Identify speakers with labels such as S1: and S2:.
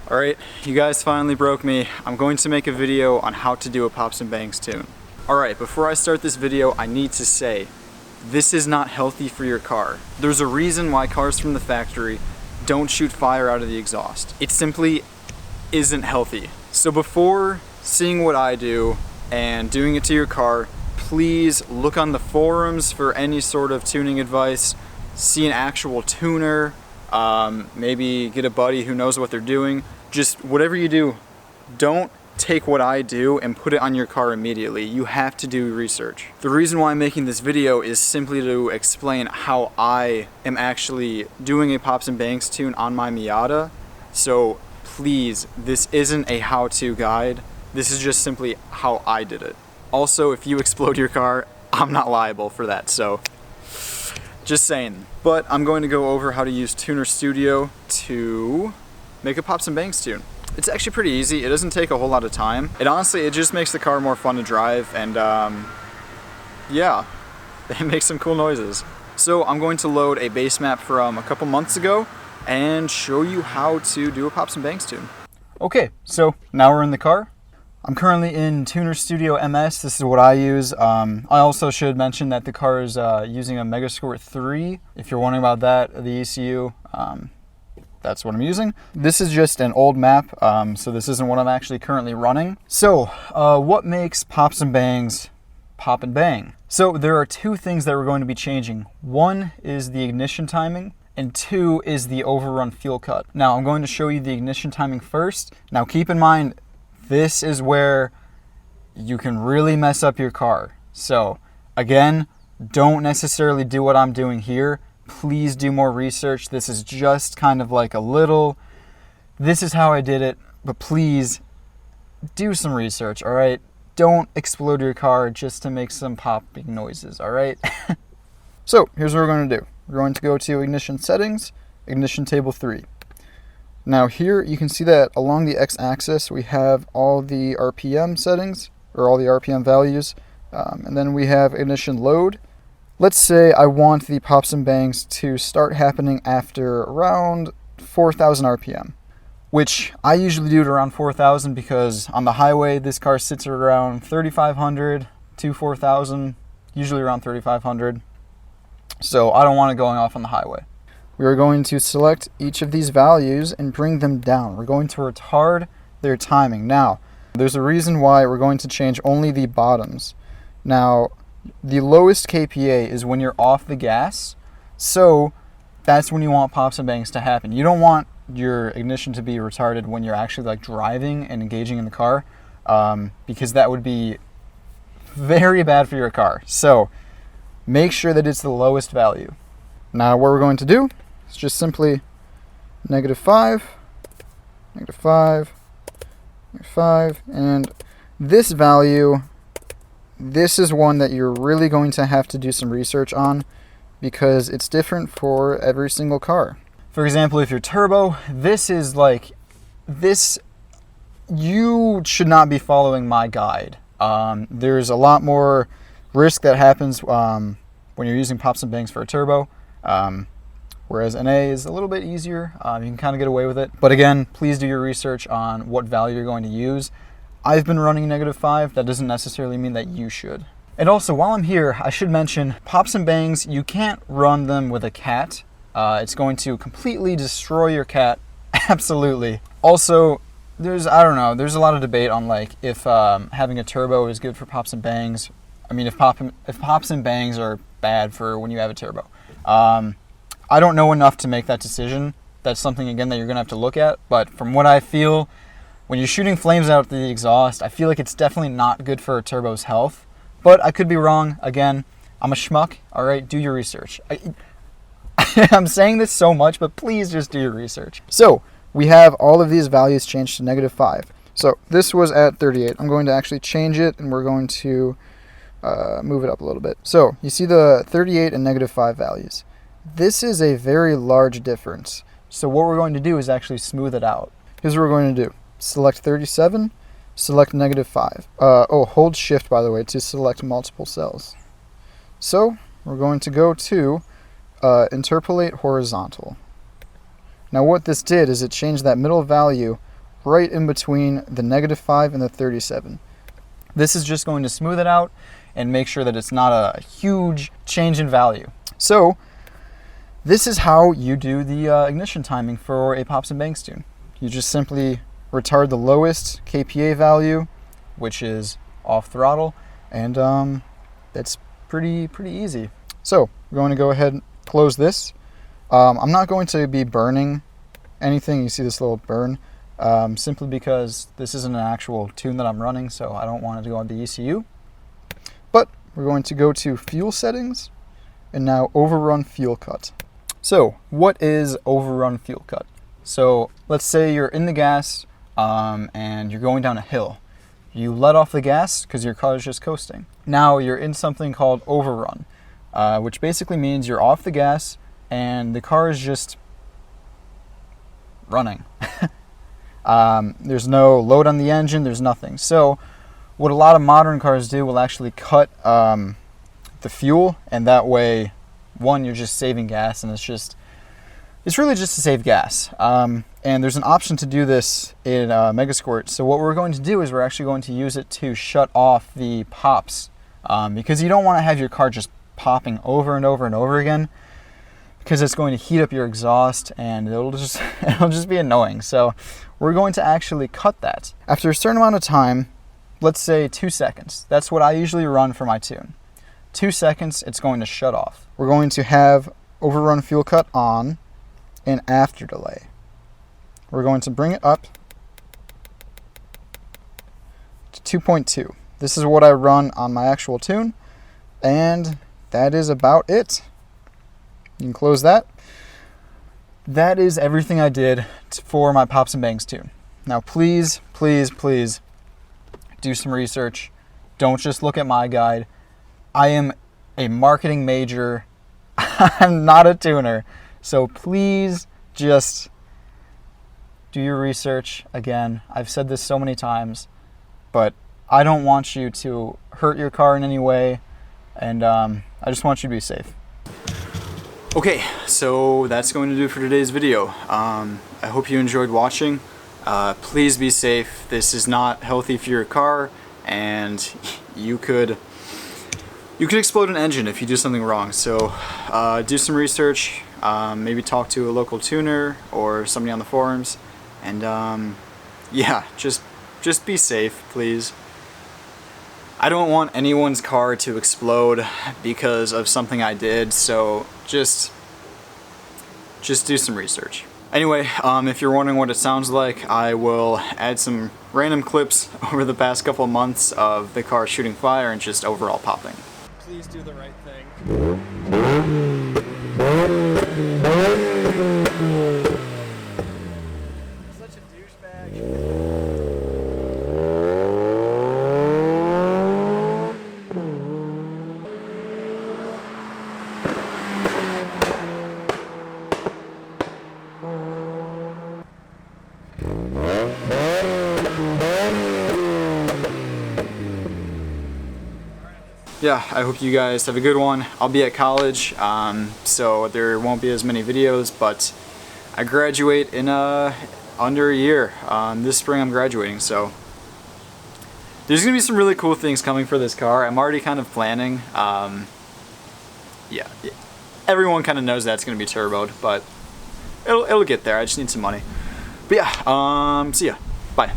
S1: Alright, you guys finally broke me. I'm going to make a video on how to do a pops and bangs tune. Alright, before I start this video, I need to say, this is not healthy for your car. There's a reason why cars from the factory don't shoot fire out of the exhaust. It simply isn't healthy. So before seeing what I do and doing it to your car, please look on the forums for any sort of tuning advice, see an actual tuner, maybe get a buddy who knows what they're doing. Just whatever you do, don't take what I do and put it on your car immediately. You have to do research. The reason why I'm making this video is simply to explain how I am actually doing a pops and bangs tune on my Miata. So please, this isn't a how-to guide. This is just simply how I did it. Also, if you explode your car, I'm not liable for that, so just saying. But I'm going to go over how to use Tuner Studio to make a pops and bangs tune. It's actually pretty easy. It doesn't take a whole lot of time. It just makes the car more fun to drive, and yeah, it makes some cool noises. So I'm going to load a bass map from a couple months ago and show you how to do a pops and bangs tune. Okay, so now we're in the car. I'm currently in Tuner Studio MS. This is what I use. I also should mention that the car is using a Megasquirt 3. If you're wondering about that, the ECU, that's what I'm using. This is just an old map, so this isn't what I'm actually currently running. So, what makes pops and bangs pop and bang? So there are two things that we're going to be changing. One is the ignition timing, and two is the overrun fuel cut. Now I'm going to show you the ignition timing first. Now keep in mind, this is where you can really mess up your car. So again, don't necessarily do what I'm doing here. Please do more research. This is just kind of like this is how I did it, but please do some research, all right? Don't explode your car just to make some popping noises, all right? So here's what we're going to do. We're going to go to ignition settings, ignition table 3. Now here you can see that along the x-axis we have all the RPM settings, or all the RPM values, and then we have ignition load. Let's say I want the pops and bangs to start happening after around 4,000 RPM, which I usually do it around 4,000 because on the highway this car sits at around 3,500 to 4,000, usually around 3,500. So I don't want it going off on the highway. We are going to select each of these values and bring them down. We're going to retard their timing. Now, there's a reason why we're going to change only the bottoms. Now, the lowest KPA is when you're off the gas, so that's when you want pops and bangs to happen. You don't want your ignition to be retarded when you're actually like driving and engaging in the car, because that would be very bad for your car. So make sure that it's the lowest value. Now what we're going to do is just simply -5, -5, -5, and this value, this is one that you're really going to have to do some research on because it's different for every single car. For example, if you're turbo, this is like, you should not be following my guide. There's a lot more risk that happens when you're using pops and bangs for a turbo, whereas NA is a little bit easier. You can kind of get away with it. But again, please do your research on what value you're going to use. I've been running -5. That doesn't necessarily mean that you should. And also, while I'm here, I should mention pops and bangs, you can't run them with a cat. It's going to completely destroy your cat. Absolutely. Also, there's a lot of debate on like if having a turbo is good for pops and bangs. I mean, if pops and bangs are bad for when you have a turbo. I don't know enough to make that decision. That's something, again, that you're going to have to look at. But from what I feel, when you're shooting flames out the exhaust, I feel like it's definitely not good for a turbo's health. But I could be wrong. Again, I'm a schmuck. All right, do your research. I'm saying this so much, but please just do your research. So we have all of these values changed to -5. So this was at 38. I'm going to actually change it, and we're going to move it up a little bit. So you see the 38 and -5 values. This is a very large difference. So what we're going to do is actually smooth it out. Here's what we're going to do. Select 37, select -5. Hold shift, by the way, to select multiple cells. So we're going to go to interpolate horizontal. Now what this did is it changed that middle value right in between the -5 and the 37. This is just going to smooth it out and make sure that it's not a huge change in value. So this is how you do the ignition timing for a Pops and Banks tune. You just simply retard the lowest kPa value, which is off throttle, and that's pretty easy. So we're going to go ahead and close this. I'm not going to be burning anything. You see this little burn, simply because this isn't an actual tune that I'm running, so I don't want it to go on the ECU. But we're going to go to fuel settings and now overrun fuel cut. So what is overrun fuel cut? So let's say you're in the gas and you're going down a hill. You let off the gas because your car is just coasting. Now you're in something called overrun, which basically means you're off the gas and the car is just running. There's no load on the engine, there's nothing. So what a lot of modern cars do will actually cut the fuel, and that way, one, you're just saving gas, and it's really just to save gas. And there's an option to do this in Megasquirt. So what we're going to do is we're actually going to use it to shut off the pops, because you don't want to have your car just popping over and over and over again, because it's going to heat up your exhaust and it'll just be annoying. So we're going to actually cut that. After a certain amount of time, let's say 2 seconds. That's what I usually run for my tune. 2 seconds, it's going to shut off. We're going to have overrun fuel cut on and after delay. We're going to bring it up to 2.2. This is what I run on my actual tune, and that is about it. You can close that. That is everything I did for my Pops and Banks tune. Now please, please, please do some research. Don't just look at my guide. I am a marketing major. I'm not a tuner. So please just do your research. Again, I've said this so many times, but I don't want you to hurt your car in any way, and I just want you to be safe. Okay, so that's going to do for today's video. I hope you enjoyed watching. Please be safe. This is not healthy for your car, and you could explode an engine if you do something wrong. So do some research, maybe talk to a local tuner or somebody on the forums, and yeah, just be safe, please. I don't want anyone's car to explode because of something I did, so just do some research. Anyway, if you're wondering what it sounds like, I will add some random clips over the past couple of months of the car shooting fire and just overall popping. Please do the right thing. Such a douchebag. Yeah, I hope you guys have a good one. I'll be at college, so there won't be as many videos, but I graduate in under a year. This spring I'm graduating, so there's gonna be some really cool things coming for this car. I'm already kind of planning. Yeah, everyone kind of knows that it's gonna be turboed, but it'll get there. I just need some money. But yeah, see ya. Bye.